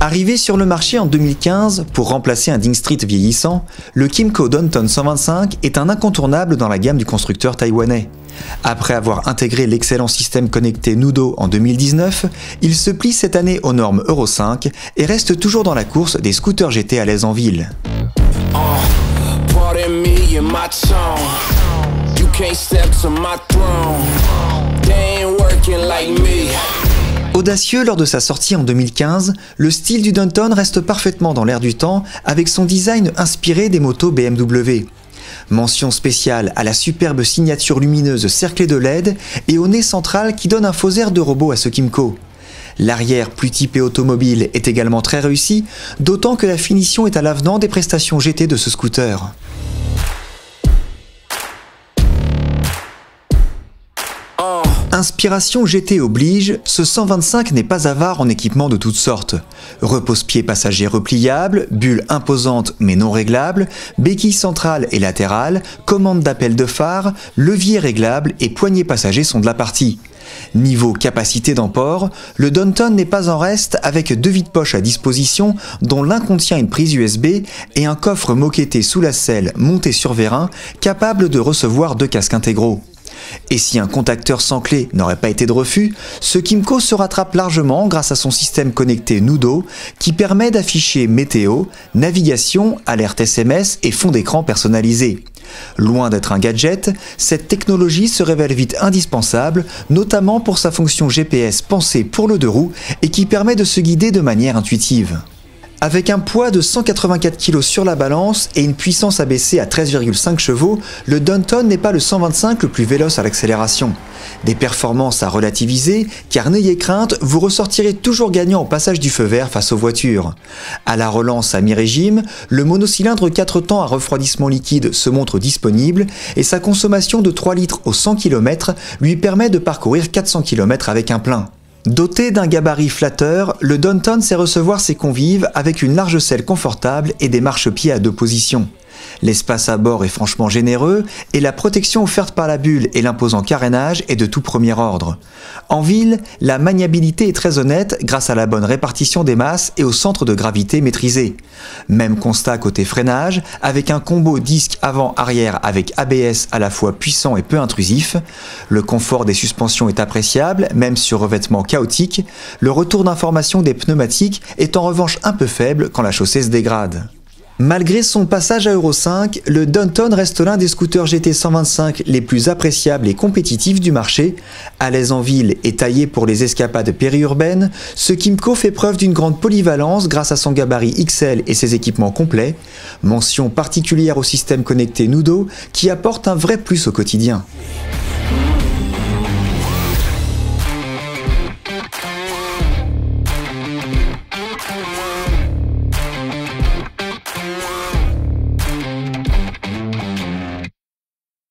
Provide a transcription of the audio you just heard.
Arrivé sur le marché en 2015 pour remplacer un Ding Street vieillissant, le Kymco Downtown 125 est un incontournable dans la gamme du constructeur taïwanais. Après avoir intégré l'excellent système connecté Nudo en 2019, il se plie cette année aux normes Euro 5 et reste toujours dans la course des scooters GT à l'aise en ville. Audacieux lors de sa sortie en 2015, le style du Downtown reste parfaitement dans l'air du temps avec son design inspiré des motos BMW. Mention spéciale à la superbe signature lumineuse cerclée de LED et au nez central qui donne un faux air de robot à ce Kymco. L'arrière plus typé automobile est également très réussi, d'autant que la finition est à l'avenant des prestations GT de ce scooter. Inspiration GT oblige, ce 125 n'est pas avare en équipement de toutes sortes. Repose-pied passager repliable, bulle imposante mais non réglable, béquille centrale et latérale, commande d'appel de phare, levier réglable et poignée passager sont de la partie. Niveau capacité d'emport, le Downtown n'est pas en reste avec deux vides-poches à disposition dont l'un contient une prise USB et un coffre moquetté sous la selle monté sur vérin capable de recevoir deux casques intégraux. Et si un contacteur sans clé n'aurait pas été de refus, ce Kymco se rattrape largement grâce à son système connecté Nudo qui permet d'afficher météo, navigation, alerte SMS et fond d'écran personnalisé. Loin d'être un gadget, cette technologie se révèle vite indispensable, notamment pour sa fonction GPS pensée pour le deux roues et qui permet de se guider de manière intuitive. Avec un poids de 184 kg sur la balance et une puissance abaissée à 13,5 chevaux, le Downtown n'est pas le 125 le plus véloce à l'accélération. Des performances à relativiser, car n'ayez crainte, vous ressortirez toujours gagnant au passage du feu vert face aux voitures. À la relance à mi-régime, le monocylindre 4 temps à refroidissement liquide se montre disponible et sa consommation de 3 litres au 100 km lui permet de parcourir 400 km avec un plein. Doté d'un gabarit flatteur, le Downtown sait recevoir ses convives avec une large selle confortable et des marchepieds à deux positions. L'espace à bord est franchement généreux et la protection offerte par la bulle et l'imposant carénage est de tout premier ordre. En ville, la maniabilité est très honnête grâce à la bonne répartition des masses et au centre de gravité maîtrisé. Même constat côté freinage, avec un combo disque avant-arrière avec ABS à la fois puissant et peu intrusif. Le confort des suspensions est appréciable, même sur revêtement chaotique. Le retour d'information des pneumatiques est en revanche un peu faible quand la chaussée se dégrade. Malgré son passage à Euro 5, le Downtown reste l'un des scooters GT 125 les plus appréciables et compétitifs du marché. À l'aise en ville et taillé pour les escapades périurbaines, ce Kymco fait preuve d'une grande polyvalence grâce à son gabarit XL et ses équipements complets. Mention particulière au système connecté Nudo qui apporte un vrai plus au quotidien.